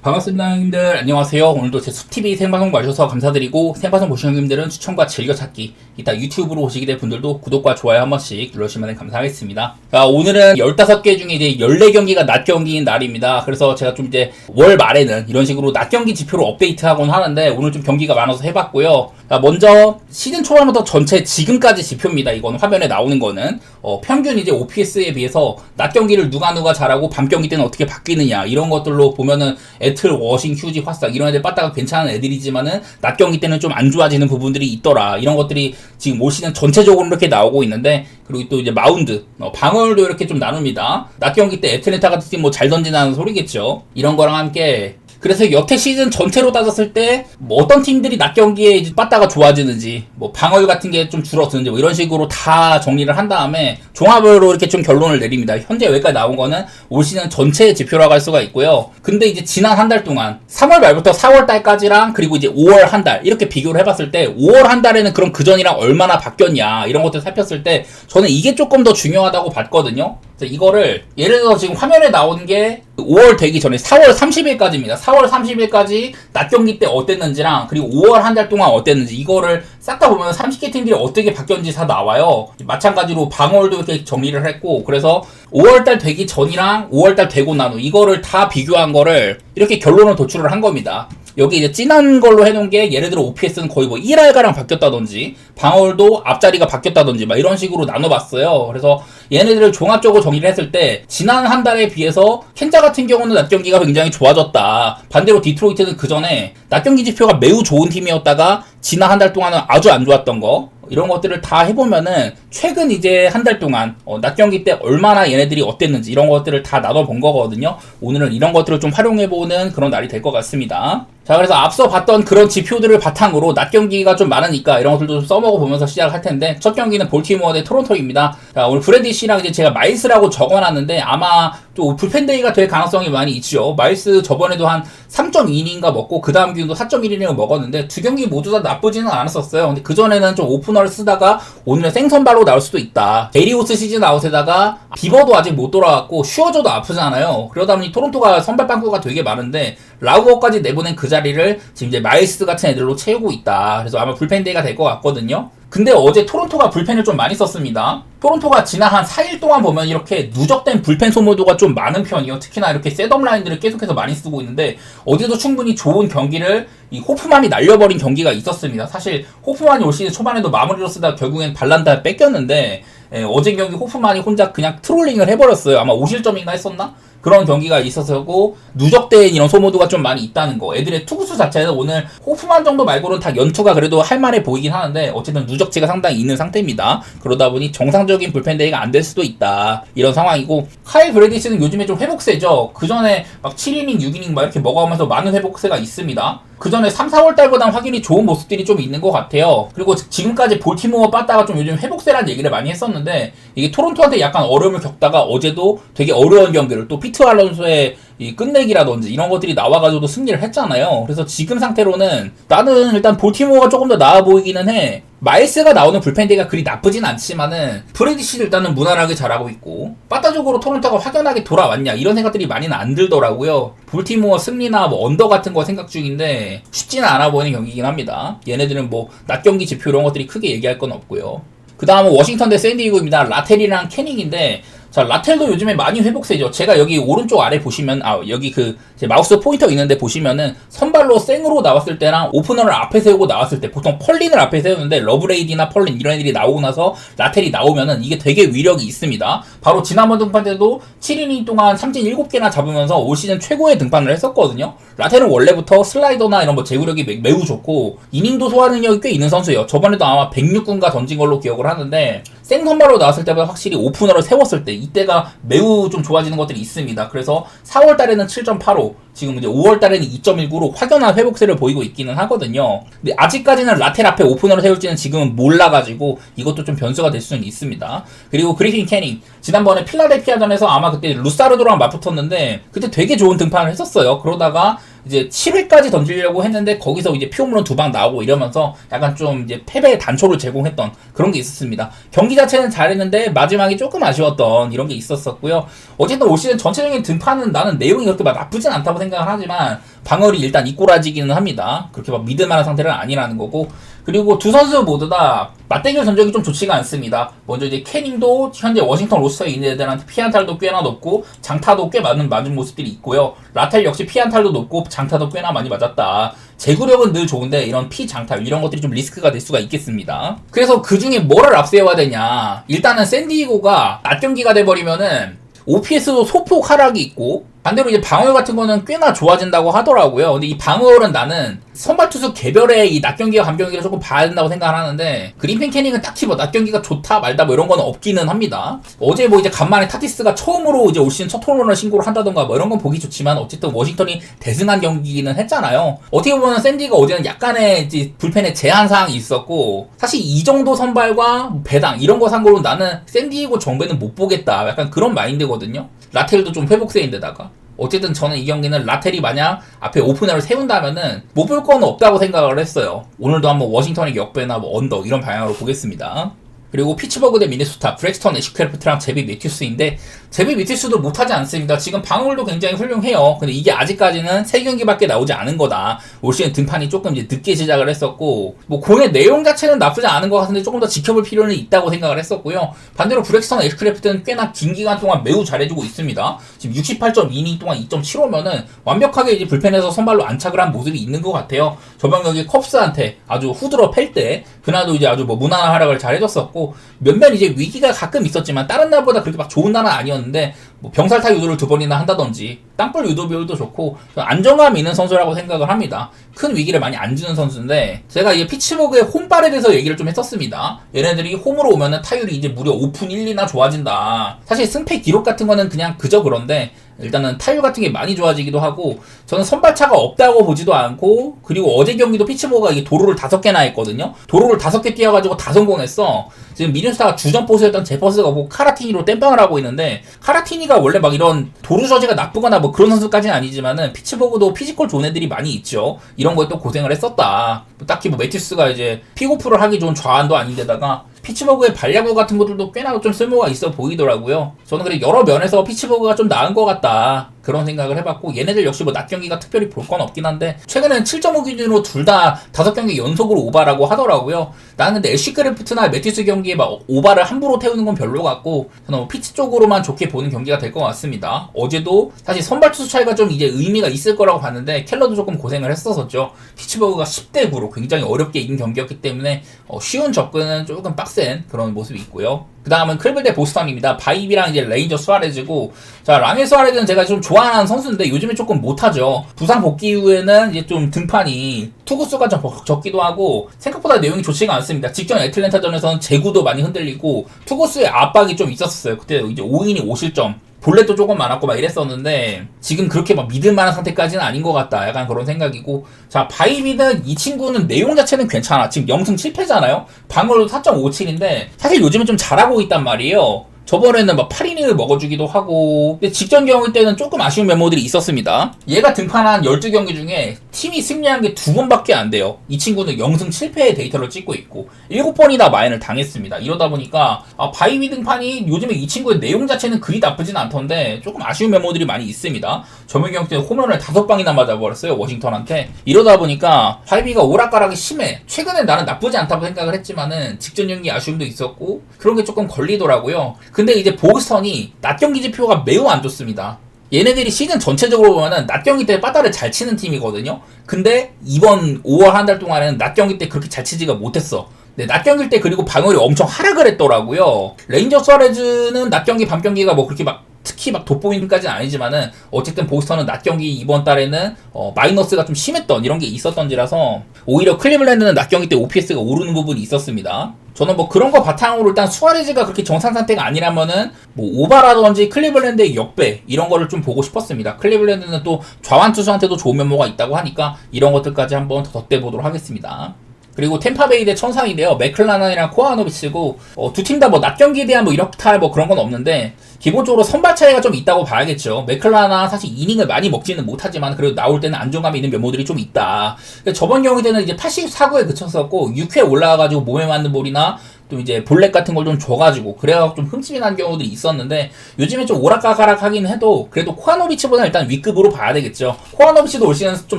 반갑습니다 형님들. 안녕하세요. 오늘도 제 숲TV 생방송 봐주셔서 감사드리고, 생방송 보시는 형님들은 추천과 즐겨찾기, 이따 유튜브로 오시게 될 분들도 구독과 좋아요 한 번씩 눌러주시면 감사하겠습니다. 자, 오늘은 15개 중에 이제 14경기가 낮 경기인 날입니다. 그래서 제가 좀 이제 월 말에는 이런 식으로 낮 경기 지표로 업데이트하곤 하는데, 오늘 좀 경기가 많아서 해봤고요. 자, 먼저 시즌 초반부터 전체 지금까지 지표입니다. 이건 화면에 나오는 거는 평균 이제 OPS에 비해서 낮 경기를 누가 잘하고 밤 경기 때는 어떻게 바뀌느냐, 이런 것들로 보면은 애틀, 워싱, 휴지, 화싹 이런 애들 빠따가 괜찮은 애들이지만은 낮 경기 때는 좀 안 좋아지는 부분들이 있더라. 이런 것들이 지금 올 시즌 전체적으로 이렇게 나오고 있는데, 그리고 또 이제 마운드, 방어율도 이렇게 좀 나눕니다. 낮 경기 때 애틀랜타 같은 팀 뭐 잘 던지는 소리겠죠. 이런 거랑 함께, 그래서 여태 시즌 전체로 따졌을 때 뭐 어떤 팀들이 낮 경기에 이제 빠따가 좋아지는지, 뭐 방어율 같은 게 좀 줄어드는지, 뭐 이런 식으로 다 정리를 한 다음에 종합으로 이렇게 좀 결론을 내립니다. 현재 여기까지 나온 거는 올 시즌 전체의 지표라고 할 수가 있고요. 근데 이제 지난 한 달 동안 3월 말부터 4월 달까지랑, 그리고 이제 5월 한 달 이렇게 비교를 해봤을 때 5월 한 달에는 그럼 그 전이랑 얼마나 바뀌었냐, 이런 것들 살폈을 때 저는 이게 조금 더 중요하다고 봤거든요. 이거를 예를 들어서 지금 화면에 나오는 게 5월 되기 전에 4월 30일까지입니다. 4월 30일까지 낮 경기 때 어땠는지랑, 그리고 5월 한 달 동안 어땠는지, 이거를 싹 다 보면 30개 팀들이 어떻게 바뀌었는지 다 나와요. 마찬가지로 방어율도 이렇게 정리를 했고, 그래서 5월달 되기 전이랑 5월달 되고 난 후 이거를 다 비교한 거를 이렇게 결론을 도출을 한 겁니다. 여기 이제 진한 걸로 해놓은 게, 예를 들어 OPS는 거의 뭐 1할가랑 바뀌었다든지, 방어율도 앞자리가 바뀌었다든지, 막 이런 식으로 나눠봤어요. 그래서 얘네들을 종합적으로 정리를 했을 때, 지난 한 달에 비해서 켄자 같은 경우는 낮 경기가 굉장히 좋아졌다. 반대로 디트로이트는 그 전에 낮 경기 지표가 매우 좋은 팀이었다가 지난 한 달 동안은 아주 안 좋았던 거, 이런 것들을 다 해보면은 최근 이제 한 달 동안 낮 경기 때 얼마나 얘네들이 어땠는지, 이런 것들을 다 나눠본 거거든요. 오늘은 이런 것들을 좀 활용해보는 그런 날이 될 것 같습니다. 자, 그래서 앞서 봤던 그런 지표들을 바탕으로 낮 경기가 좀 많으니까 이런 것들도 좀 써먹어보면서 시작을 할 텐데, 첫 경기는 볼티모어 대 토론토입니다. 자, 오늘 브래디시랑 이제 제가 마일스라고 적어놨는데, 아마 또 불펜데이가 될 가능성이 많이 있죠. 마일스 저번에도 한 3.2이닝가 먹고, 그 다음 경기도 4.1이닝을 먹었는데, 두 경기 모두 다 나쁘지는 않았었어요. 근데 그전에는 좀 오프너를 쓰다가 오늘은 생선발로 나올 수도 있다. 데리오스 시즌 아웃에다가 비버도 아직 못 돌아왔고, 슈어저도 아프잖아요. 그러다 보니 토론토가 선발 빵꾸가 되게 많은데, 라우어까지 내보낸 그 자리를 지금 이제 마일스 같은 애들로 채우고 있다. 그래서 아마 불펜데이가 될 것 같거든요. 근데 어제 토론토가 불펜을 좀 많이 썼습니다. 토론토가 지난 한 4일 동안 보면 이렇게 누적된 불펜 소모도가 좀 많은 편이에요. 특히나 이렇게 셋업 라인들을 계속해서 많이 쓰고 있는데, 어제도 충분히 좋은 경기를 이 호프만이 날려버린 경기가 있었습니다. 사실 호프만이 올 시즌 초반에도 마무리로 쓰다가 결국엔 발란다 뺏겼는데, 어제 경기 호프만이 혼자 그냥 트롤링을 해버렸어요. 아마 5실점인가 했었나? 그런 경기가 있어서고, 누적된 이런 소모도가 좀 많이 있다는 거. 애들의 투구수 자체는 오늘 호프만 정도 말고는 다 연투가 그래도 할만해 보이긴 하는데, 어쨌든 누적치가 상당히 있는 상태입니다. 그러다 보니 정상적인 불펜데이가 안 될 수도 있다, 이런 상황이고, 카일 브래디스는 요즘에 좀 회복세죠. 그 전에 막 7이닝, 6이닝 막 이렇게 먹어가면서 많은 회복세가 있습니다. 그 전에 3, 4월 달보다는 확실히 좋은 모습들이 좀 있는 것 같아요. 그리고 지금까지 볼티모어 빠따가 좀 요즘 회복세라는 얘기를 많이 했었는데, 이게 토론토한테 약간 어려움을 겪다가 어제도 되게 어려운 경기를, 또 피트 알론소의 이 끝내기라든지 이런 것들이 나와가지고도 승리를 했잖아요. 그래서 지금 상태로는 나는 일단 볼티모어가 조금 더 나아 보이기는 해. 마일스가 나오는 불펜데이가 그리 나쁘진 않지만은 브래디시도 일단은 무난하게 잘하고 있고, 빠따적으로 토론토가 확연하게 돌아왔냐, 이런 생각들이 많이는 안 들더라고요. 볼티모어 승리나 뭐 언더 같은 거 생각 중인데 쉽지는 않아 보이는 경기긴 합니다. 얘네들은 뭐 낮 경기 지표 이런 것들이 크게 얘기할 건 없고요. 그 다음은 워싱턴 대 샌디에고입니다. 라텔이랑 캐닝인데, 자, 라텔도 요즘에 많이 회복세죠. 제가 여기 오른쪽 아래 보시면, 여기 제 마우스 포인터 있는데 보시면은, 선발로 생으로 나왔을 때랑 오프너를 앞에 세우고 나왔을 때, 보통 펄린을 앞에 세우는데, 러브레이디나 펄린 이런 애들이 나오고 나서 라텔이 나오면은 이게 되게 위력이 있습니다. 바로 지난번 등판 때도 7이닝 동안 삼진 7개나 잡으면서 올 시즌 최고의 등판을 했었거든요. 라텔은 원래부터 슬라이더나 이런 뭐 제구력이 매우 좋고, 이닝도 소화 능력이 꽤 있는 선수예요. 저번에도 아마 106군가 던진 걸로 기억을 하는데, 생선발로 나왔을 때보다 확실히 오프너를 세웠을 때 이때가 매우 좀 좋아지는 것들이 있습니다. 그래서 4월 달에는 7.85, 지금 이제 5월 달에는 2.19로 확연한 회복세를 보이고 있기는 하거든요. 근데 아직까지는 라텔 앞에 오프너를 세울지는 지금은 몰라가지고 이것도 좀 변수가 될 수는 있습니다. 그리고 그리핀 캐닝, 지난번에 필라델피아전에서 아마 그때 루사르도랑 맞붙었는데 그때 되게 좋은 등판을 했었어요. 그러다가 이제 7회까지 던지려고 했는데 거기서 이제 피홈런 2방 나오고 이러면서 약간 좀 이제 패배의 단초를 제공했던 그런 게 있었습니다. 경기 자체는 잘했는데 마지막이 조금 아쉬웠던 이런 게 있었었고요. 어쨌든 올 시즌 전체적인 등판은 나는 내용이 그렇게 막 나쁘진 않다고 생각을 하지만, 방어율이 일단 이꼬라지기는 합니다. 그렇게 막 믿을만한 상태는 아니라는 거고, 그리고 두 선수 모두 다 맞대결 전적이 좀 좋지가 않습니다. 먼저 이제 캐닝도 현재 워싱턴 로스터에 있는 애들한테 피안탈도 꽤나 높고 장타도 꽤 맞은 모습들이 있고요. 라텔 역시 피안탈도 높고 장타도 꽤나 많이 맞았다. 제구력은 늘 좋은데 이런 피장탈 이런 것들이 좀 리스크가 될 수가 있겠습니다. 그래서 그 중에 뭐를 앞세워야 되냐, 일단은 샌디에고가 낮 경기가 돼버리면은 OPS도 소폭 하락이 있고, 반대로 이제 방어율 같은 거는 꽤나 좋아진다고 하더라고요. 근데 이 방어율은 나는 선발 투수 개별의 이 낮 경기와 밤 경기를 조금 봐야 된다고 생각을 하는데, 그린펜 캐닝은 딱히 뭐 낮 경기가 좋다 말다 뭐 이런 건 없기는 합니다. 어제 뭐 이제 간만에 타티스가 처음으로 이제 올 시즌 첫 홈런을 신고를 한다던가 뭐 이런 건 보기 좋지만, 어쨌든 워싱턴이 대승한 경기기는 했잖아요. 어떻게 보면 샌디가 어제는 약간의 이제 불펜에 제한 사항이 있었고, 사실 이 정도 선발과 배당 이런 거 상고로 나는 샌디에고 정배는 못 보겠다, 약간 그런 마인드거든요. 라텔도 좀 회복세인데다가 어쨌든 저는 이 경기는 라텔이 만약 앞에 오프너를 세운다면은 못 볼 건 없다고 생각을 했어요. 오늘도 한번 워싱턴의 역배나 뭐 언더 이런 방향으로 보겠습니다. 그리고 피츠버그 대 미네소타, 브렉스턴 애쉬크래프트랑 제비 매튜스인데, 제비 매튜스도 못하지 않습니다. 지금 방어율도 굉장히 훌륭해요. 근데 이게 아직까지는 3경기밖에 나오지 않은 거다. 올 시즌 등판이 조금 이제 늦게 시작을 했었고, 뭐 공의 내용 자체는 나쁘지 않은 것 같은데 조금 더 지켜볼 필요는 있다고 생각을 했었고요. 반대로 브렉스턴 애쉬크래프트는 꽤나 긴 기간 동안 매우 잘해주고 있습니다. 지금 68.2이닝 동안 2.75면은 완벽하게 이제 불펜에서 선발로 안착을 한 모습이 있는 것 같아요. 저번 경기 컵스한테 아주 후드러 팰 때 그나도 이제 아주 뭐 무난한 활약을 잘 해줬었고, 몇몇 이제 위기가 가끔 있었지만 다른 날보다 그렇게 막 좋은 날은 아니었는데, 뭐 병살타 유도를 2번이나 한다든지 땅볼 유도 비율도 좋고 안정감 있는 선수라고 생각을 합니다. 큰 위기를 많이 안 주는 선수인데, 제가 이제 피츠버그의 홈발에 대해서 얘기를 좀 했었습니다. 얘네들이 홈으로 오면은 타율이 이제 무려 5푼 1리나 좋아진다. 사실 승패 기록 같은 거는 그냥 그저 그런데, 일단은 타율 같은 게 많이 좋아지기도 하고, 저는 선발차가 없다고 보지도 않고, 그리고 어제 경기도 피츠버그가 이게 도루를 5개나 했거든요. 도루를 5개 뛰어가지고 다 성공했어. 지금 미네소타가 주전 포수였던 제퍼스가 뭐 카라티니로 땜빵을 하고 있는데, 카라티니가 원래 막 이런 도루 저지가 나쁘거나 뭐 그런 선수까지는 아니지만은 피츠버그도 피지컬 좋은 애들이 많이 있죠. 이런 거에 또 고생을 했었다. 딱히 뭐 매튜스가 이제 픽오프를 하기 좋은 좌완도 아닌데다가 피츠버그의 발야구 같은 것들도 꽤나 좀 쓸모가 있어 보이더라고요. 저는 그래 여러 면에서 피츠버그가 좀 나은 것 같다, 그런 생각을 해봤고, 얘네들 역시 뭐 낮 경기가 특별히 볼 건 없긴 한데, 최근엔 7.5 기준으로 둘 다 5경기 연속으로 오바라고 하더라고요. 나는 근데 애쉬크래프트나 매튜스 경기에 막 오바를 함부로 태우는 건 별로 같고, 저는 뭐 피치 쪽으로만 좋게 보는 경기가 될 것 같습니다. 어제도 사실 선발 투수 차이가 좀 이제 의미가 있을 거라고 봤는데, 켈러도 조금 고생을 했었었죠. 피츠버그가 10대 9로 굉장히 어렵게 이긴 경기였기 때문에 쉬운 접근은 조금 빡센 그런 모습이 있고요. 그 다음은 클리블랜드 대 보스턴입니다. 바이비랑 이제 레인저 수아레즈고, 자, 라멜 수아레즈는 제가 좀 좋아하는 선수인데 요즘에 조금 못하죠. 부상 복귀 이후에는 이제 좀 등판이 투구수가 좀 적기도 하고 생각보다 내용이 좋지가 않습니다. 직전 애틀랜타전에서는 제구도 많이 흔들리고 투구수의 압박이 좀 있었어요. 그때 이제 5이닝 5실점. 볼넷도 조금 많았고 막 이랬었는데, 지금 그렇게 막 믿을만한 상태까지는 아닌 것 같다, 약간 그런 생각이고. 자, 바이비는 이 친구는 내용 자체는 괜찮아. 지금 0승 7패잖아요. 방어율도 4.57인데 사실 요즘은 좀 잘하고 있단 말이에요. 저번에는 막 8이닝을 먹어주기도 하고, 근데 직전 경기 때는 조금 아쉬운 메모들이 있었습니다. 얘가 등판한 12경기 중에 팀이 승리한 게 2번밖에 안 돼요. 이 친구는 0승 7패의 데이터를 찍고 있고 7번이나 마인을 당했습니다. 이러다 보니까 바이비 등판이 요즘에 이 친구의 내용 자체는 그리 나쁘진 않던데 조금 아쉬운 메모들이 많이 있습니다. 저번 경기 때 홈런을 5방이나 맞아버렸어요, 워싱턴한테. 이러다 보니까 바이비가 오락가락이 심해. 최근에 나는 나쁘지 않다고 생각을 했지만은 직전 경기 아쉬움도 있었고 그런 게 조금 걸리더라고요. 근데 이제 보스턴이 낮 경기 지표가 매우 안 좋습니다. 얘네들이 시즌 전체적으로 보면은 낮 경기 때 빠따를 잘 치는 팀이거든요. 근데 이번 5월 한 달 동안에는 낮 경기 때 그렇게 잘 치지가 못했어. 네, 낮 경기 때 그리고 방어율이 엄청 하락을 했더라고요. 레인저 수아레즈는 낮 경기, 밤 경기가 뭐 그렇게 막 특히 막 돋보이는까지는 아니지만은 어쨌든 보스턴은 낮 경기 이번 달에는 마이너스가 좀 심했던 이런 게 있었던지라서 오히려 클리블랜드는 낮 경기 때 OPS가 오르는 부분이 있었습니다. 저는 뭐 그런 거 바탕으로 일단 수아레즈가 그렇게 정상 상태가 아니라면은 뭐 오바라든지 클리블랜드의 역배 이런 거를 좀 보고 싶었습니다. 클리블랜드는 또 좌완 투수한테도 좋은 면모가 있다고 하니까 이런 것들까지 한번 더 덧대보도록 하겠습니다. 그리고 템파베이 대 천상인데요. 맥클라란이랑 코아노비치고 두 팀 다 뭐 낮 경기에 대한 뭐 이렇다 뭐 그런 건 없는데 기본적으로 선발 차이가 좀 있다고 봐야겠죠. 맥클라란 사실 이닝을 많이 먹지는 못하지만 그래도 나올 때는 안정감이 있는 면모들이 좀 있다. 저번 경기에는 이제 84구에 그쳤었고 6회 올라와가지고 몸에 맞는 볼이나 또 이제 볼넷 같은 걸 좀 줘가지고 그래가지고 좀 흠집이 난 경우들이 있었는데 요즘에 좀 오락가락 하긴 해도 그래도 코아노비치보다는 일단 윗급으로 봐야 되겠죠. 코아노비치도 올 시즌 좀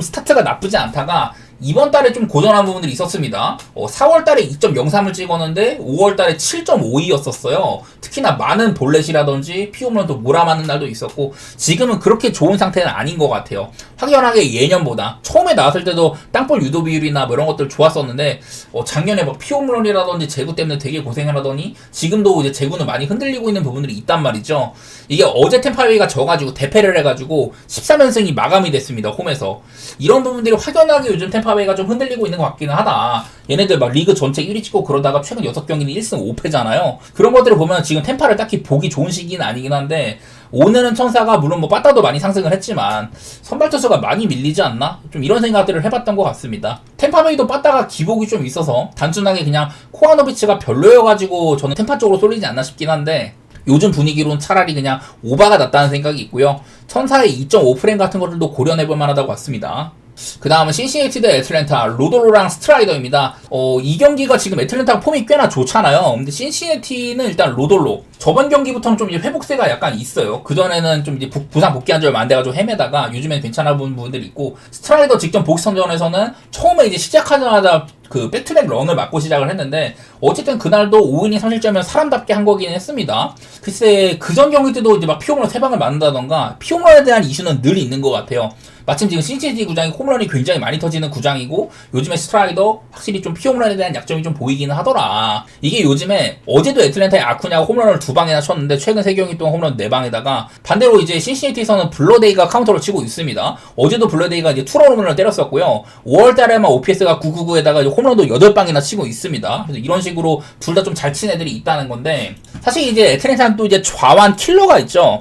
스타트가 나쁘지 않다가 이번 달에 좀 고전한 부분들이 있었습니다. 4월 달에 2.03을 찍었는데 5월 달에 7.52였었어요. 특히나 많은 볼넷이라든지 피홈런도 몰아맞는 날도 있었고 지금은 그렇게 좋은 상태는 아닌 것 같아요. 확연하게 예년보다 처음에 나왔을 때도 땅볼 유도 비율이나 뭐 이런 것들 좋았었는데 작년에 뭐 피홈런이라든지 제구 때문에 되게 고생을 하더니 지금도 이제 제구는 많이 흔들리고 있는 부분들이 있단 말이죠. 이게 어제 템파베이가 져가지고 대패를 해가지고 13연승이 마감이 됐습니다. 홈에서. 이런 부분들이 확연하게 요즘 템파베이가 좀 흔들리고 있는 것 같기는 하다. 얘네들 막 리그 전체 1위 찍고 그러다가 최근 6경기는 1승 5패잖아요. 그런 것들을 보면 지금 템파를 딱히 보기 좋은 시기는 아니긴 한데 오늘은 천사가 물론 뭐 빠따도 많이 상승을 했지만 선발 투수가 많이 밀리지 않나? 좀 이런 생각들을 해봤던 것 같습니다. 템파베이도 빠따가 기복이 좀 있어서 단순하게 그냥 코아노비치가 별로여가지고 저는 템파 쪽으로 쏠리지 않나 싶긴 한데 요즘 분위기로는 차라리 그냥 오바가 낫다는 생각이 있고요. 천사의 2.5프레임 같은 것들도 고려해볼 만하다고 봤습니다. 그 다음은 신시내티 대 애틀랜타 로돌로랑 스트라이더입니다. 이 경기가 지금 애틀랜타가 폼이 꽤나 좋잖아요. 근데 신시내티는 일단 로돌로 저번 경기부터는 좀 이제 회복세가 약간 있어요. 그전에는 좀 이제 부상 복귀한 지 얼마 안 돼가지고 헤매다가 요즘엔 괜찮아 보이는 부분들이 있고 스트라이더 직전 복선전에서는 처음에 이제 시작하자마자 그 백투백 런을 맞고 시작을 했는데 어쨌든 그날도 5이닝 3실점이면 사람답게 한 거긴 했습니다. 글쎄 그전 경기 때도 이제 막 피홈런 3방을 맞는다던가 피홈런에 대한 이슈는 늘 있는 것 같아요. 마침 지금 신시내티 구장이 홈런이 굉장히 많이 터지는 구장이고 요즘에 스트라이더 확실히 좀 피홈런에 대한 약점이 좀 보이기는 하더라. 이게 요즘에 어제도 애틀랜타의 아쿠냐가 홈런을 2방이나 쳤는데 최근 3경기 동안 홈런 4방에다가 반대로 이제 신시내티에서는 블러데이가 카운터로 치고 있습니다. 어제도 블러데이가 이제 투런 홈런을 때렸었고요. 5월달에만 OPS가 999에다가 홈런도 8방이나 치고 있습니다. 그래서 이런 식으로 둘 다 좀 잘 친 애들이 있다는 건데 사실 이제 애틀랜타는 또 이제 좌완 킬러가 있죠.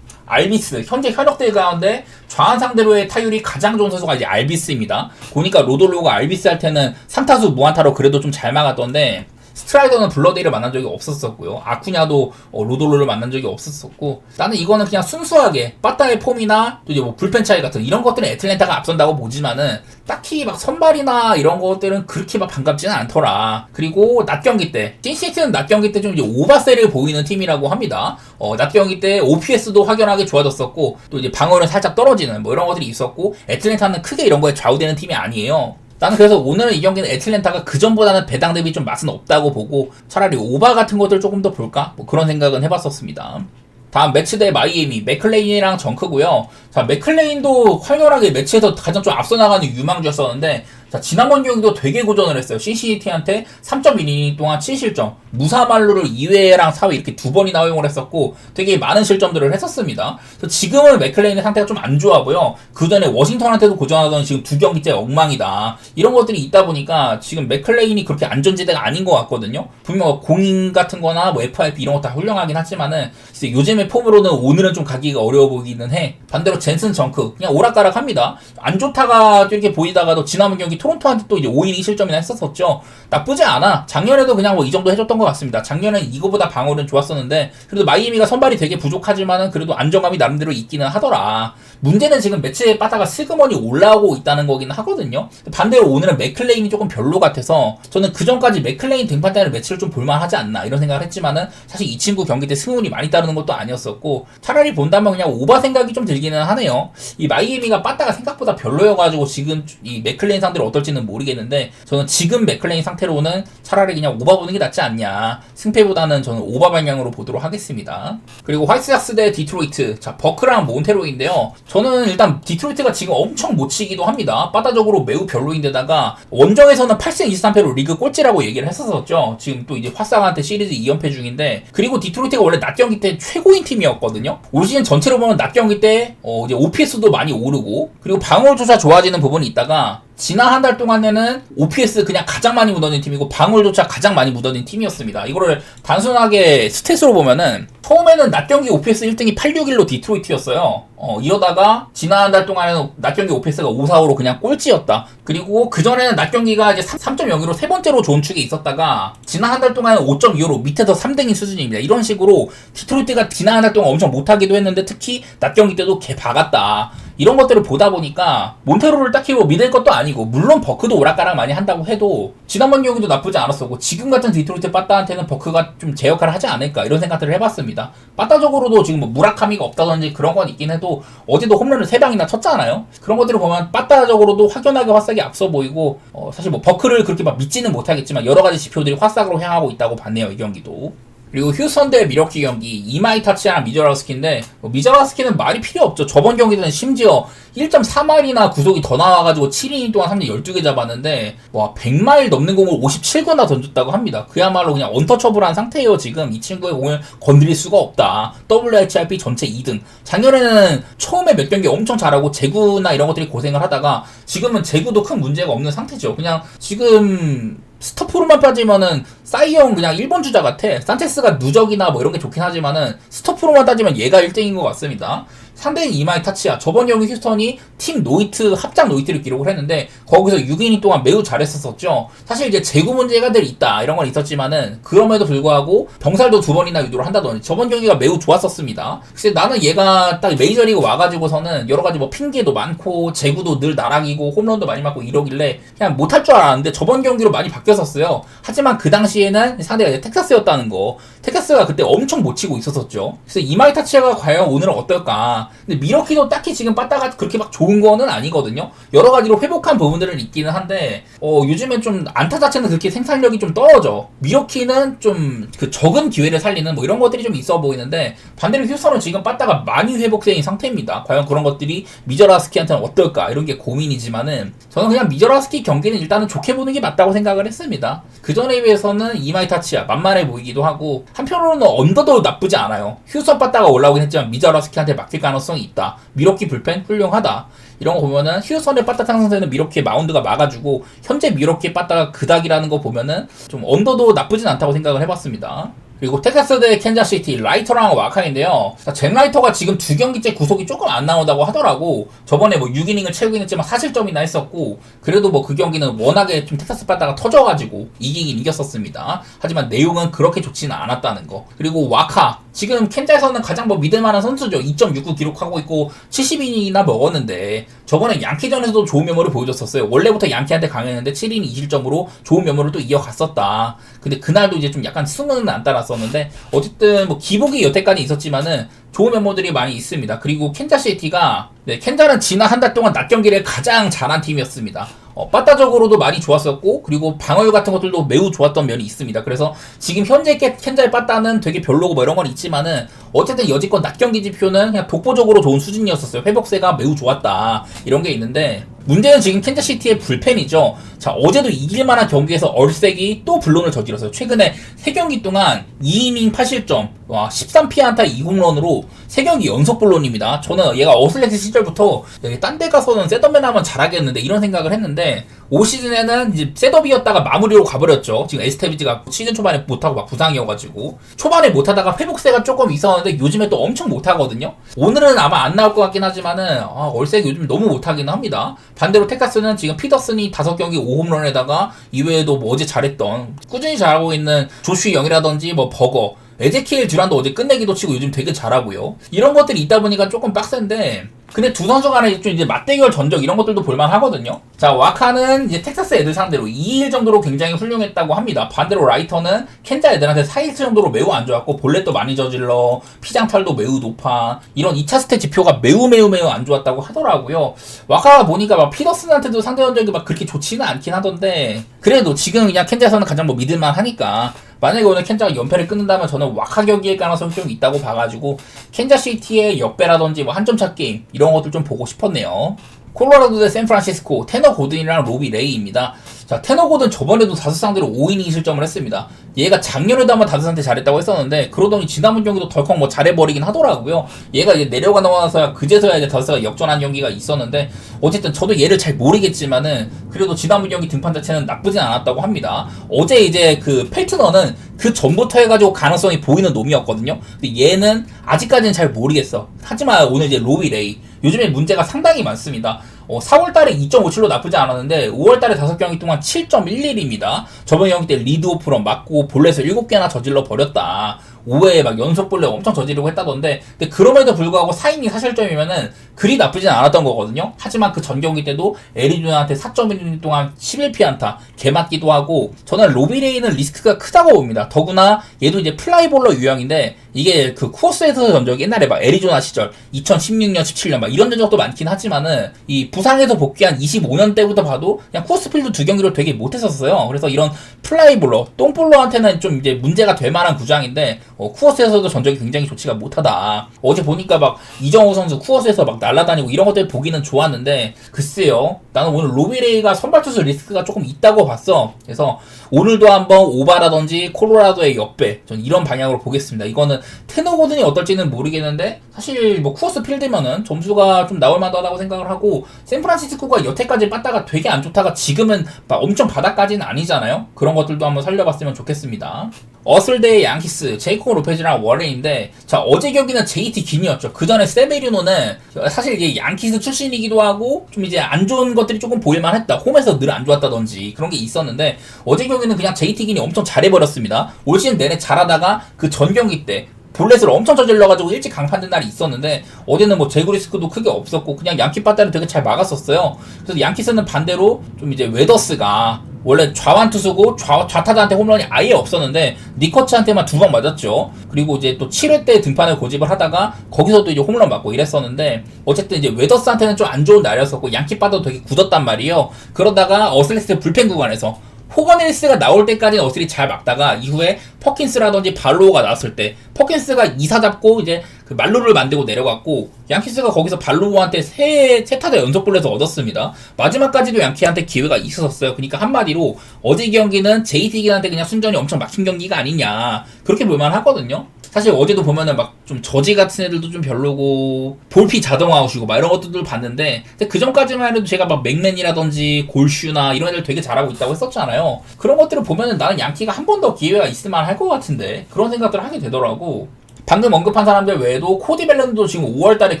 알비스 현재 현역들 가운데 좌완 상대로의 타율이 가장 좋은 선수가 이제 알비스입니다. 보니까 로돌로가 알비스 할 때는 3타수 무안타로 그래도 좀 잘 막았던데 스트라이더는 블러데이를 만난 적이 없었었고요. 아쿠냐도 로돌로를 만난 적이 없었었고 나는 이거는 그냥 순수하게 빠따의 폼이나 또 이제 뭐 불펜 차이 같은 이런 것들은 애틀랜타가 앞선다고 보지만은 딱히 막 선발이나 이런 것들은 그렇게 막 반갑지는 않더라. 그리고 낮 경기 때 신시내티는 낮 경기 때 좀 이제 오바세를 보이는 팀이라고 합니다. 낮 경기 때 OPS도 확연하게 좋아졌었고 또 이제 방어는 살짝 떨어지는 뭐 이런 것들이 있었고 애틀랜타는 크게 이런 거에 좌우되는 팀이 아니에요. 나는 그래서 오늘은 이 경기는 애틀랜타가 그전보다는 배당 대비 좀 맛은 없다고 보고 차라리 오바 같은 것들 조금 더 볼까? 뭐 그런 생각은 해봤었습니다. 다음 매치 대 마이애미 맥클레인이랑 정크고요. 자 맥클레인도 활발하게 매치에서 가장 좀 앞서 나가는 유망주였었는데 자 지난번 경기도 되게 고전을 했어요. 신시내티한테 3.1이닝 동안 7실점 무사말루를 2회랑 4회 이렇게 2번이나 허용을 했었고 되게 많은 실점들을 했었습니다. 그래서 지금은 맥클레인의 상태가 좀 안 좋아고요. 그 전에 워싱턴한테도 고전하던 지금 2경기째 엉망이다. 이런 것들이 있다 보니까 지금 맥클레인이 그렇게 안전지대가 아닌 것 같거든요. 분명 공인 같은 거나 뭐 FIP 이런 거 다 훌륭하긴 하지만은 요즘의 폼으로는 오늘은 좀 가기가 어려워 보이기는 해. 반대로 젠슨 정크 그냥 오락가락합니다. 안 좋다가 이렇게 보이다가도 지난번 경기 토론토한테 또 이제 5이닝 실점이나 했었었죠. 나쁘지 않아. 작년에도 그냥 뭐 이 정도 해줬던 것 같습니다. 작년엔 이거보다 방어는 좋았었는데 그래도 마이애미가 선발이 되게 부족하지만은 그래도 안정감이 나름대로 있기는 하더라. 문제는 지금 매치에 빠다가 슬그머니 올라오고 있다는 거긴 하거든요. 반대로 오늘은 맥클레인이 조금 별로 같아서 저는 그전까지 맥클레인 등판 때는 매치를 좀 볼만하지 않나 이런 생각을 했지만은 사실 이 친구 경기 때 승운이 많이 따르는 것도 아니었었고 차라리 본다면 그냥 오바 생각이 좀 들기는 하네요. 이 마이애미가 빠다가 생각보다 별로여가지고 지금 이 맥클레인 상대로 어떨지는 모르겠는데 저는 지금 맥클레인 상태로는 차라리 그냥 오바 보는 게 낫지 않냐. 승패보다는 저는 오바 방향으로 보도록 하겠습니다. 그리고 화이트삭스 대 디트로이트. 자 버크랑 몬테로인데요. 저는 일단 디트로이트가 지금 엄청 못 치기도 합니다. 빠다적으로 매우 별로인데다가 원정에서는 8승 23패로 리그 꼴찌라고 얘기를 했었었죠. 지금 또 이제 화상한테 시리즈 2연패 중인데 그리고 디트로이트가 원래 낮 경기 때 최고인 팀이었거든요. 올 시즌 전체로 보면 낮 경기 때 이제 OPS도 많이 오르고 그리고 방어조차 좋아지는 부분이 있다가 지난 한 달 동안에는 OPS 그냥 가장 많이 묻어낸 팀이고 방울조차 가장 많이 묻어낸 팀이었습니다. 이거를 단순하게 스탯으로 보면은 처음에는 낮 경기 OPS 1등이 861로 디트로이트였어요. 이러다가 지난 한 달 동안에는 낮 경기 오페스가 5-4-5로 그냥 꼴찌였다. 그리고 그전에는 낮 경기가 이제 3.02로 세 번째로 좋은 축에 있었다가 지난 한 달 동안은 5.25로 밑에서 3등인 수준입니다. 이런 식으로 디트로이트가 지난 한 달 동안 엄청 못하기도 했는데 특히 낮 경기 때도 개 박았다. 이런 것들을 보다 보니까 몬테로를 딱히 뭐 믿을 것도 아니고, 물론 버크도 오락가락 많이 한다고 해도 지난번 경기도 나쁘지 않았었고 지금 같은 디트로이트 빠따한테는 버크가 좀 제 역할을 하지 않을까 이런 생각들을 해봤습니다. 빠따적으로도 지금 뭐 무라카미가 없다든지 그런 건 있긴 해도 어제도 홈런을 3방이나 쳤잖아요. 그런 것들을 보면 빠따적으로도 확연하게 화싹이 앞서 보이고, 사실 뭐 버크를 그렇게 막 믿지는 못하겠지만 여러 가지 지표들이 화싹으로 향하고 있다고 봤네요, 이 경기도. 그리고 휴스턴 대 미러키 경기, 이마이 타치야랑 미저라스키인데, 미저라스키는 말이 필요 없죠. 저번 경기는 심지어 1.4마일이나 구속이 더 나와가지고 7이닝 동안 3진 12개 잡았는데, 와, 100마일 넘는 공을 57구나 던졌다고 합니다. 그야말로 그냥 언터처블한 상태예요. 지금 이 친구의 공을 건드릴 수가 없다. WHIP 전체 2등. 작년에는 처음에 몇 경기 엄청 잘하고 제구나 이런 것들이 고생을 하다가 지금은 제구도 큰 문제가 없는 상태죠. 그냥 지금 스토프로만 따지면은 사이영 그냥 1번 주자 같아. 산체스가 누적이나 뭐 이런 게 좋긴 하지만은 스토프로만 따지면 얘가 1등인 것 같습니다. 상대는 이마이 타치야. 저번 경기 휴스턴이 팀 노히트, 합작 노히트를 기록을 했는데 거기서 6이닝 동안 매우 잘했었죠. 사실 이제 제구 문제가 늘 있다 이런 건 있었지만은 그럼에도 불구하고 병살도 2번이나 유도를 한다더니 저번 경기가 매우 좋았었습니다. 글쎄 나는 얘가 딱 메이저리그 와가지고서는 여러 가지 뭐 핑계도 많고 제구도 늘 나락이고 홈런도 많이 맞고 이러길래 그냥 못할 줄 알았는데 저번 경기로 많이 바뀌었었어요. 하지만 그 당시에는 상대가 이제 텍사스였다는 거. 텍사스가 그때 엄청 못 치고 있었었죠. 그래서 이마이 타치야가 과연 오늘은 어떨까. 근데 미러키도 딱히 지금 빠따가 그렇게 막 좋은 거는 아니거든요. 여러 가지로 회복한 부분들은 있기는 한데 요즘엔 좀 안타 자체는 그렇게 생산력이 좀 떨어져. 미러키는 좀 그 적은 기회를 살리는 뭐 이런 것들이 좀 있어 보이는데 반대로 휴스턴은 지금 빠따가 많이 회복된 상태입니다. 과연 그런 것들이 미저라스키한테는 어떨까 이런 게 고민이지만은 저는 그냥 미저라스키 경기는 일단은 좋게 보는 게 맞다고 생각을 했습니다. 그 전에 비해서는 이마이 타치야 만만해 보이기도 하고 한편으로는 언더도 나쁘지 않아요. 휴스턴 빠따가 올라오긴 했지만 미저라스키한테 맡길 가능성이 있다. 미러키 불펜 훌륭하다. 이런 거 보면은 휴스턴의 빠따 상승세는 미러키의 마운드가 막아주고 현재 미러키의 빠따가 그닥이라는 거 보면은 좀 언더도 나쁘진 않다고 생각을 해봤습니다. 그리고 텍사스 대 캔자시티 라이터랑 와카인데요. 잭 라이터가 지금 2경기째 구속이 조금 안 나오다고 하더라고. 저번에 뭐 6이닝을 채우긴 했지만 4실점이나 했었고 그래도 뭐 그 경기는 워낙에 좀 텍사스 빠따가 터져가지고 이기긴 이겼었습니다. 하지만 내용은 그렇게 좋지는 않았다는 거. 그리고 와카 지금 캔자에서는 가장 뭐 믿을만한 선수죠. 2.69 기록하고 있고 70이닝이나 먹었는데 저번에 양키전에서도 좋은 면모를 보여줬었어요. 원래부터 양키한테 강했는데 7이닝 2실점으로 좋은 면모를 또 이어갔었다. 근데 그날도 이제 좀 약간 승은 안 따랐었는데 어쨌든 뭐 기복이 여태까지 있었지만은 좋은 면모들이 많이 있습니다. 그리고 캔자시티가 캔자는 지난 한 달 동안 낮 경기를 가장 잘한 팀이었습니다. 빠따적으로도 많이 좋았었고 그리고 방어율 같은 것들도 매우 좋았던 면이 있습니다. 그래서 지금 현재 캔자의 빠따는 되게 별로고 뭐 이런 건 있지만은 어쨌든 여지껏 낮 경기 지표는 그냥 독보적으로 좋은 수준이었었어요. 회복세가 매우 좋았다 이런 게 있는데 문제는 지금 캔자시티의 불펜이죠. 자, 어제도 이길만한 경기에서 얼색이 또 불론을 저질렀어요. 최근에 3경기 동안 2이닝 8실점, 13피안타 2홈런으로 3경기 연속 불론입니다. 저는 얘가 어슬레트 시절부터 딴 데 가서는 셋업맨 하면 잘하겠는데 이런 생각을 했는데 올 시즌에는 이제 셋업이었다가 마무리로 가버렸죠. 지금 에스테비즈가 시즌 초반에 못하고 막 부상이어가지고 초반에 못하다가 회복세가 조금 있었는데 요즘에 또 엄청 못하거든요. 오늘은 아마 안 나올 것 같긴 하지만은 얼색이 요즘 너무 못하긴 합니다. 반대로 텍사스는 지금 피더슨이 5경기 5홈런에다가 이외에도 뭐 어제 잘했던 꾸준히 잘하고 있는 조슈 영이라든지 뭐 버거 에제키엘 듀란도 어제 끝내기도 치고 요즘 되게 잘하고요. 이런 것들이 있다 보니까 조금 빡센데 근데 두 선수 간에 좀 이제 맞대결 전적 이런 것들도 볼만 하거든요. 자, 와카는 이제 텍사스 애들 상대로 2일 정도로 굉장히 훌륭했다고 합니다. 반대로 라이터는 캔자 애들한테 4일 정도로 매우 안 좋았고 볼넷도 많이 저질러 피장탈도 매우 높아 이런 2차 스탯 지표가 매우 안 좋았다고 하더라고요. 와카가 보니까 막 피더슨한테도 상대 전적이 막 그렇게 좋지는 않긴 하던데 그래도 지금 그냥 캔자에서는 가장 뭐 믿을만 하니까 만약에 오늘 캔자가 연패를 끊는다면 저는 와카 경기일 가능성이 좀 있다고 봐가지고 캔자시티의 역배라든지 뭐 한 점 차 게임 이런 것들 좀 보고 싶었네요. 콜로라도 대 샌프란시스코 테너 고든이랑 로비 레이입니다. 자, 테너고든 저번에도 다섯 상대로 5이닝 실점을 했습니다. 얘가 작년에도 한번 다섯 상대 잘했다고 했었는데 그러더니 지난번 경기도 덜컥 뭐 잘해버리긴 하더라고요. 얘가 이제 내려가나서야 그제서야 이제 다섯가 역전한 경기가 있었는데 어쨌든 저도 얘를 잘 모르겠지만은 그래도 지난번 경기 등판 자체는 나쁘진 않았다고 합니다. 어제 이제 그 펠트너는 그 전부터 해가지고 가능성이 보이는 놈이었거든요. 근데 얘는 아직까지는 잘 모르겠어. 하지만 오늘 이제 로비 레이 요즘에 문제가 상당히 많습니다. 4월달에 2.57로 나쁘지 않았는데 5월달에 5경기 동안 7.11입니다. 저번 경기 때 리드오프런 맞고 볼넷을 7개나 저질러 버렸다. 5회에 막 연속 볼넷 엄청 저지르고 했다던데 근데 그럼에도 불구하고 4이닝 사실점이면은 그리 나쁘진 않았던 거거든요. 하지만 그 전 경기 때도 애리조나한테 4.1이닝 동안 11피안타 개맞기도 하고 저는 로비레이는 리스크가 크다고 봅니다. 더구나 얘도 이제 플라이볼러 유형인데 이게 그 쿠어스에서 전적이 옛날에 막 애리조나 시절 2016년 17년 막 이런 전적도 많긴 하지만은 이 부상에서 복귀한 25년 때부터 봐도 그냥 쿠어스필드 두 경기를 되게 못했었어요. 그래서 이런 플라이볼러 똥볼러한테는 좀 이제 문제가 될 만한 구장인데 쿠어스에서도 전적이 굉장히 좋지가 못하다. 어제 보니까 막 이정우 선수 쿠어스에서 막 날아다니고 이런 것들 보기는 좋았는데 글쎄요. 나는 오늘 로비레이가 선발투수 리스크가 조금 있다고 봤어. 그래서 오늘도 한번 오바라든지 콜로라도의 역배 전 이런 방향으로 보겠습니다. 이거는 테너고든이 어떨지는 모르겠는데 사실 뭐 쿠어스 필드면은 점수가 좀 나올 만하다고 생각을 하고 샌프란시스코가 여태까지 빠따가 되게 안 좋다가 지금은 막 엄청 바닥까지는 아니잖아요. 그런 것들도 한번 살려봤으면 좋겠습니다. 어슬대의 양키스, 제이콥 로페즈랑 워렌인데 자 어제 경기는 JT 긴이었죠. 그 전에 세베리노는 사실 이제 양키스 출신이기도 하고 좀 이제 안 좋은 것들이 조금 보일만 했다. 홈에서 늘 안 좋았다든지 그런 게 있었는데 어제 경기는 그냥 JT 긴이 엄청 잘해버렸습니다. 올 시즌 내내 잘하다가 그 전 경기 때 볼넷을 엄청 저질러가지고 일찍 강판된 날이 있었는데 어제는 뭐 제구 리스크도 크게 없었고 그냥 양키 빠따를 되게 잘 막았었어요. 그래서 양키스는 반대로 좀 이제 웨더스가 원래 좌완 투수고 좌타자한테 홈런이 아예 없었는데 니커츠한테만 2번 맞았죠. 그리고 이제 또 7회 때 등판을 고집을 하다가 거기서도 이제 홈런 맞고 이랬었는데 어쨌든 이제 웨더스한테는 좀 안 좋은 날이었었고 양키 빠도 되게 굳었단 말이에요. 그러다가 어슬레스 불펜 구간에서 호거닐스가 나올 때까지는 어슬이 잘 막다가 이후에 퍼킨스라든지 발로우가 나왔을 때 퍼킨스가 2사 잡고 이제 그 말루를 만들고 내려갔고 양키스가 거기서 발로우한테 세 타자 연속볼에서 얻었습니다. 마지막까지도 양키한테 기회가 있었어요. 그러니까 한마디로 어제 경기는 JT긴한테 그냥 순전히 엄청 막힌 경기가 아니냐 그렇게 볼만 하거든요. 사실 어제도 보면은 막 좀 저지 같은 애들도 좀 별로고 볼피 자동 아웃이고 막 이런 것들도 봤는데 근데 그 전까지만 해도 제가 막 맥맨이라든지 골슈나 이런 애들 되게 잘하고 있다고 했었잖아요. 그런 것들을 보면은 나는 양키가 한 번 더 기회가 있을만 할 것 같은데 그런 생각들을 하게 되더라고. 방금 언급한 사람들 외에도 코디 벨렌도 지금 5월달에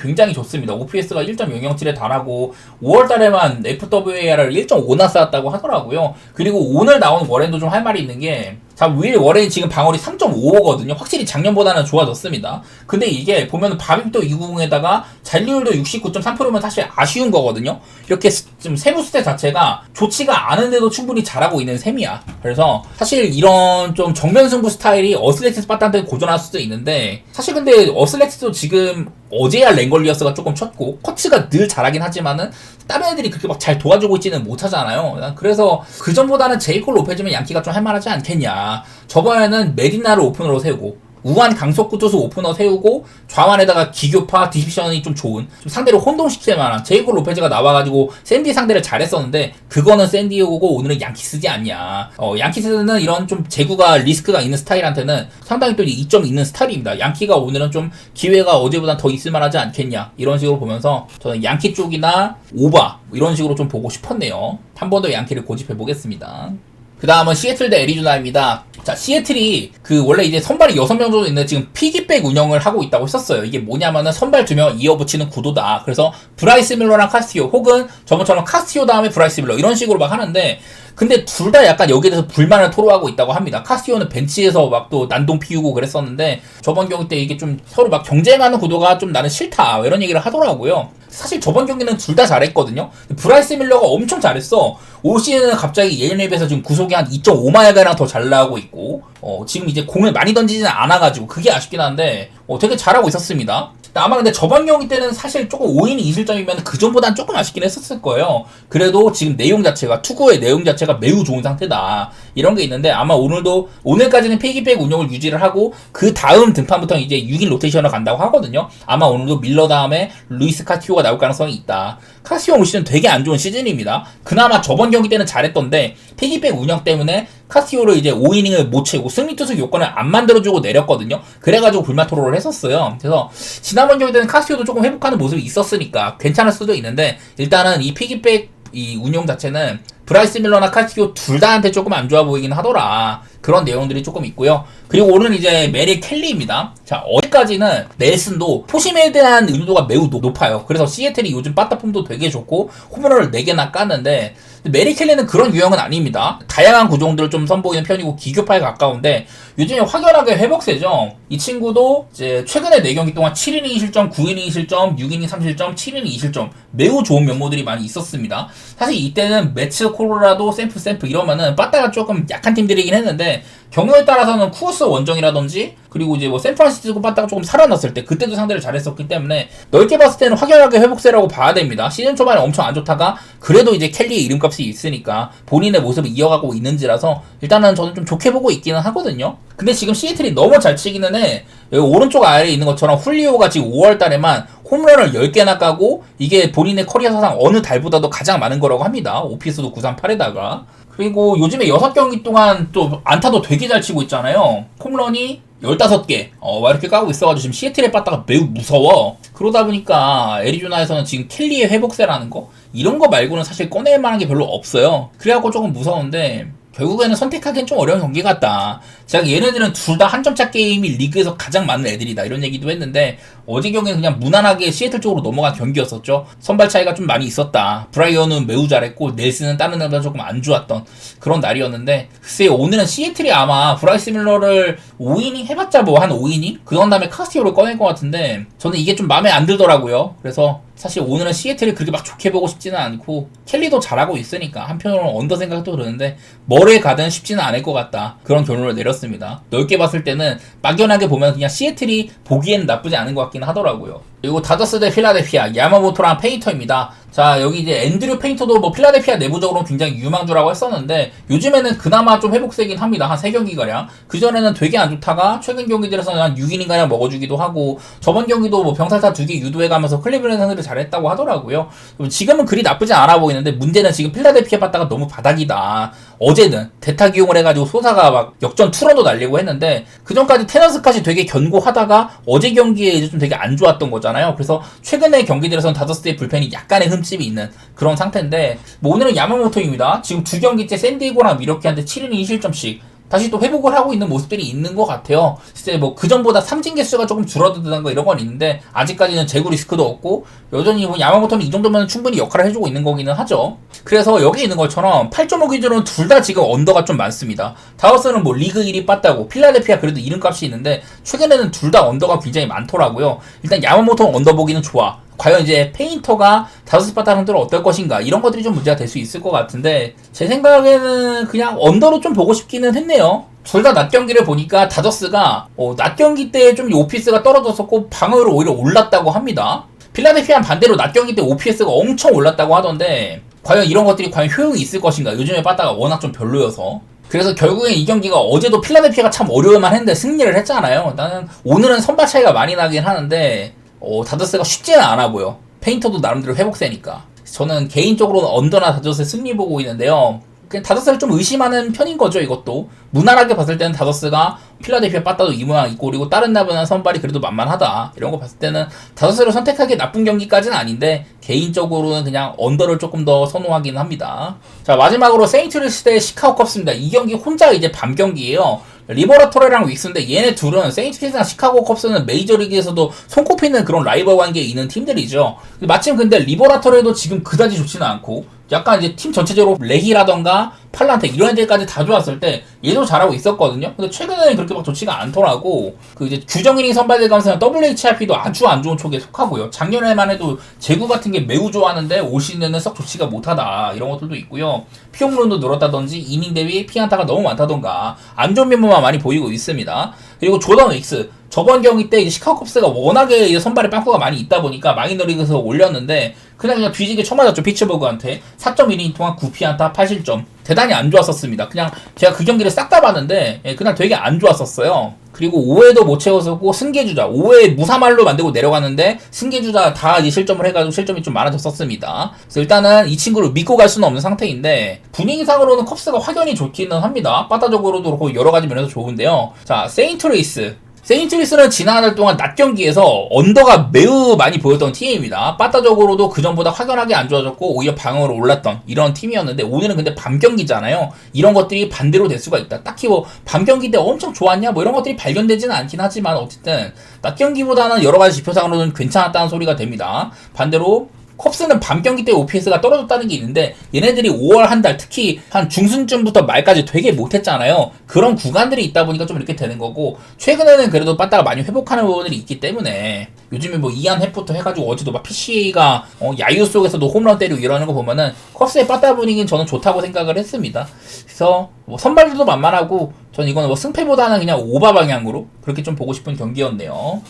굉장히 좋습니다. OPS가 1.007에 달하고 5월달에만 FWAR을 1.5나 쌓았다고 하더라고요. 그리고 오늘 나온 워렌도 좀 할 말이 있는 게 자, 윌 워렌이 지금 방어리 3.55거든요. 확실히 작년보다는 좋아졌습니다. 근데 이게 보면 바빅도 290에다가 잔류율도 69.3%면 사실 아쉬운 거거든요. 이렇게 좀 세부 스탯 자체가 좋지가 않은데도 충분히 잘하고 있는 셈이야. 그래서 사실 이런 좀 정면승부 스타일이 어슬렉스 스파탄한테 고전할 수도 있는데 사실 근데 어슬렉스도 지금 어제야 랭걸리어스가 조금 쳤고 커츠가 늘 잘하긴 하지만은 다른 애들이 그렇게 막 잘 도와주고 있지는 못하잖아요. 그래서 그전보다는 제이콥 로페즈면 양키가 좀 할만하지 않겠냐. 저번에는 메디나를 오픈으로 세우고 우한 강속구 투수 오프너 세우고 좌완에다가 기교파 디비션이 좀 좋은 좀 상대를 혼동시킬 만한 제이콥 로페즈가 나와가지고 샌디 상대를 잘했었는데 그거는 샌디에고고 오늘은 양키스지 않냐. 양키스는 이런 좀 제구가 리스크가 있는 스타일한테는 상당히 또 이점이 있는 스타일입니다. 양키가 오늘은 좀 기회가 어제보다 더 있을 만하지 않겠냐 이런 식으로 보면서 저는 양키 쪽이나 오바 이런 식으로 좀 보고 싶었네요. 한 번 더 양키를 고집해 보겠습니다. 그 다음은 시애틀 대 애리조나입니다. 자, 시애틀이 원래 이제 선발이 6명 정도 있는데 지금 피기백 운영을 하고 있다고 했었어요. 이게 뭐냐면은 선발 2명 이어붙이는 구도다. 그래서 브라이스 밀러랑 카스티오 혹은 저번처럼 카스티오 다음에 브라이스 밀러 이런 식으로 막 하는데 근데 둘 다 약간 여기에 대해서 불만을 토로하고 있다고 합니다. 카스티오는 벤치에서 막 또 난동 피우고 그랬었는데 저번 경기 때 이게 좀 서로 막 경쟁하는 구도가 좀 나는 싫다 이런 얘기를 하더라고요. 사실 저번 경기는 둘 다 잘했거든요. 브라이스 밀러가 엄청 잘했어. 올 시즌은 갑자기 예년에 비해서 지금 구속이 한 2.5마일가량 더 잘 나오고 있고 지금 이제 공을 많이 던지지는 않아가지고 그게 아쉽긴 한데 되게 잘하고 있었습니다. 아마 근데 저번 경기 때는 사실 조금 5이닝 2실점이면 그전보단 조금 아쉽긴 했었을 거예요. 그래도 지금 내용 자체가 투구의 내용 자체가 매우 좋은 상태다 이런 게 있는데 아마 오늘까지는 페이기백 운영을 유지를 하고 그 다음 등판부터 이제 6인 로테이션을 간다고 하거든요. 아마 오늘도 밀러 다음에 루이스 카티오가 나올 가능성이 있다. 카시오 올 시즌 되게 안 좋은 시즌입니다. 그나마 저번 경기 때는 잘했던데 피기백 운영 때문에 카시오를 이제 5이닝을 못 채고 승리 투수 요건을 안 만들어주고 내렸거든요. 그래가지고 불만 토론을 했었어요. 그래서 지난번 경기 때는 카시오도 조금 회복하는 모습이 있었으니까 괜찮을 수도 있는데 일단은 이 피기백 이 운용 자체는 브라이스 밀러나 카시오 둘 다한테 조금 안 좋아 보이긴 하더라. 그런 내용들이 조금 있고요. 그리고 오늘은 이제 메리 켈리입니다. 자, 어제까지는 넬슨도 포심에 대한 의존도가 매우 높아요. 그래서 시애틀이 요즘 빠따폼도 되게 좋고 홈런을 4개나 깠는데 메리 켈리는 그런 유형은 아닙니다. 다양한 구종들을 좀 선보이는 편이고 기교파에 가까운데 요즘에 확연하게 회복세죠. 이 친구도 이제 최근에 4경기 동안 7이닝 2실점, 9이닝 2실점, 6이닝 3실점, 7이닝 2실점 매우 좋은 면모들이 많이 있었습니다. 사실 이때는 매츠, 콜로라도, 샘프 이러면은 빠따가 조금 약한 팀들이긴 했는데 경우에 따라서는 쿠어스 원정이라든지 그리고 이제 뭐 샌프란시스코 빠따가 조금 살아났을 때 그때도 상대를 잘했었기 때문에 넓게 봤을 때는 확연하게 회복세라고 봐야 됩니다. 시즌 초반에 엄청 안 좋다가 그래도 이제 켈리의 이름값이 있으니까 본인의 모습을 이어가고 있는지라서 일단은 저는 좀 좋게 보고 있기는 하거든요. 근데 지금 시애틀이 너무 잘 치기는 해. 여기 오른쪽 아래에 있는 것처럼 훌리오가 지금 5월 달에만 홈런을 10개나 까고 이게 본인의 커리어 사상 어느 달보다도 가장 많은 거라고 합니다. 오피스도 938에다가. 그리고 요즘에 6경기 동안 또 안타도 되게 잘 치고 있잖아요. 홈런이 15개 막 이렇게 까고 있어가지고 지금 시애틀의 빠따가 매우 무서워. 그러다 보니까 애리조나에서는 지금 켈리의 회복세라는 거 이런 거 말고는 사실 꺼낼 만한 게 별로 없어요. 그래갖고 조금 무서운데 결국에는 선택하기엔 좀 어려운 경기 같다. 제가 얘네들은 둘 다 한 점차 게임이 리그에서 가장 많은 애들이다 이런 얘기도 했는데 어제 경기는 그냥 무난하게 시애틀 쪽으로 넘어간 경기였었죠. 선발 차이가 좀 많이 있었다. 브라이언은 매우 잘했고 넬슨은 다른 애보다 조금 안 좋았던 그런 날이었는데 글쎄 오늘은 시애틀이 아마 브라이스 밀러를 5이닝 해봤자 뭐 한 5이닝? 그런 다음에 카스티오를 꺼낼 것 같은데 저는 이게 좀 마음에 안 들더라고요. 그래서 사실 오늘은 시애틀을 그렇게 막 좋게 보고 싶지는 않고 켈리도 잘하고 있으니까 한편으로는 언더 생각도 드는데 뭐를 가든 쉽지는 않을 것 같다. 그런 결론을 내렸습니다. 넓게 봤을 때는 막연하게 보면 그냥 시애틀이 보기에는 나쁘지 않은 것 같긴 하더라고요. 그리고 다저스 대 필라델피아 야마모토랑 페인터입니다. 자 여기 이제 앤드류 페인터도 뭐 필라델피아 내부적으로 굉장히 유망주라고 했었는데 요즘에는 그나마 좀 회복세긴 합니다. 한 3경기가량. 그전에는 되게 안 좋다가 최근 경기들에서는 한 6이닝가량 먹어주기도 하고 저번 경기도 뭐 병살타 2개 유도해가면서 클리블랜드 상대를 잘했다고 하더라고요. 지금은 그리 나쁘지 않아 보이는데 문제는 지금 필라델피아 봤다가 너무 바닥이다. 어제는 대타 기용을 해가지고 소사가 막 역전 투런도 날리고 했는데 그전까지 테너스까지 되게 견고하다가 어제 경기에 이제 좀 되게 안 좋았던 거잖아요. 그래서 최근의 경기들에서는 다저스의 불펜이 약간의 흠집이 있는 그런 상태인데 뭐 오늘은 야마모토입니다. 지금 2경기째 샌디에고랑 미러키한테 7이닝 2실점씩 다시 또 회복을 하고 있는 모습들이 있는 것 같아요. 진짜 뭐 그전보다 삼진 개수가 조금 줄어드는 거 이런 건 있는데 아직까지는 재구 리스크도 없고 여전히 뭐 야마모토는 이 정도면 충분히 역할을 해주고 있는 거기는 하죠. 그래서 여기 있는 것처럼 8.5 기준으로는 둘 다 지금 언더가 좀 많습니다. 다우스는 뭐 리그 1위 빠따고 필라델피아 그래도 이름값이 있는데 최근에는 둘 다 언더가 굉장히 많더라고요. 일단 야마모토 언더 보기는 좋아. 과연 이제 페인터가 다저스 빠따 상대로 어떨 것인가 이런 것들이 좀 문제가 될 수 있을 것 같은데 제 생각에는 그냥 언더로 좀 보고 싶기는 했네요. 둘 다 낮 경기를 보니까 다저스가 낮 경기 때 좀 오피스가 떨어졌었고 방어율이 오히려 올랐다고 합니다. 필라델피아는 반대로 낮 경기 때 OPS가 엄청 올랐다고 하던데 과연 이런 것들이 과연 효용이 있을 것인가. 요즘에 빠따가 워낙 좀 별로여서. 그래서 결국엔 이 경기가 어제도 필라델피아가 참 어려울만 했는데 승리를 했잖아요. 나는 오늘은 선발 차이가 많이 나긴 하는데 다저스가 쉽지는 않아 보여. 페인터도 나름대로 회복세니까. 저는 개인적으로는 언더나 다저스의 승리 보고 있는데요. 그냥 다저스를 좀 의심하는 편인 거죠, 이것도. 무난하게 봤을 때는 다저스가 필라델피아 빠따도 이 모양 있고, 그리고 다른 나보다 선발이 그래도 만만하다. 이런 거 봤을 때는 다저스를 선택하기 나쁜 경기까지는 아닌데, 개인적으로는 그냥 언더를 조금 더 선호하긴 합니다. 자, 마지막으로 세인트루이스 대 시카고 컵스입니다. 이 경기 혼자 이제 밤 경기예요. 리버라토레랑 윅스인데 얘네 둘은 세인트루이스랑 시카고 컵스는 메이저리그에서도 손꼽히는 그런 라이벌 관계에 있는 팀들이죠. 마침 근데 리버라토레도 지금 그다지 좋지는 않고 약간 이제 팀 전체적으로 레히라던가 팔란테 이런 애들까지 다 좋았을 때 얘도 잘하고 있었거든요. 근데 최근에는 그렇게 막 좋지가 않더라고. 그 이제 규정인이 선발들 가면서 WHIP도 아주 안 좋은 쪽에 속하고요. 작년에만 해도 제구 같은 게 매우 좋았는데 올 시즌에는 썩 좋지가 못하다 이런 것들도 있고요. 피홈런도 늘었다든지 이닝 대비 피안타가 너무 많다던가 안 좋은 면모만 많이 보이고 있습니다. 그리고 조던 윅스 저번 경기 때 이제 시카고 컵스가 워낙에 이제 선발에 빵꾸가 많이 있다 보니까 마이너리그에서 올렸는데 그냥 뒤지게 쳐맞았죠. 피츠버그한테 4.1이닝 동안 9피안타 8실점 대단히 안 좋았었습니다. 그냥 제가 그 경기를 싹 다 봤는데 그냥 되게 안 좋았었어요. 그리고 5회도 못 채웠었고 승계주자 5회 무사말로 만들고 내려갔는데 승계주자 다 이제 실점을 해가지고 실점이 좀 많아졌었습니다. 그래서 일단은 이 친구를 믿고 갈 수는 없는 상태인데 분위기상으로는 컵스가 확연히 좋기는 합니다. 빠따적으로도 그렇고 여러 가지 면에서 좋은데요. 자, 세인트루이스는 지난 한 달 동안 낮 경기에서 언더가 매우 많이 보였던 팀입니다. 빠따적으로도 그전보다 확연하게 안 좋아졌고 오히려 방어로 올랐던 이런 팀이었는데 오늘은 근데 밤 경기잖아요. 이런 것들이 반대로 될 수가 있다. 딱히 뭐 밤 경기 때 엄청 좋았냐 뭐 이런 것들이 발견되지는 않긴 하지만 어쨌든 낮 경기보다는 여러 가지 지표상으로는 괜찮았다는 소리가 됩니다. 반대로 컵스는 밤 경기 때 OPS가 떨어졌다는 게 있는데 얘네들이 5월 한 달 특히 한 중순쯤부터 말까지 되게 못했잖아요. 그런 구간들이 있다 보니까 좀 이렇게 되는 거고 최근에는 그래도 빠따가 많이 회복하는 부분들이 있기 때문에 요즘에 뭐 이안 헵부터 해가지고 어제도 막 PC가 야유 속에서도 홈런 때리고 이러는 거 보면은 컵스의 빠따 분위기는 저는 좋다고 생각을 했습니다. 그래서 뭐 선발들도 만만하고 저는 이거는 뭐 승패보다는 그냥 오바 방향으로 그렇게 좀 보고 싶은 경기였네요.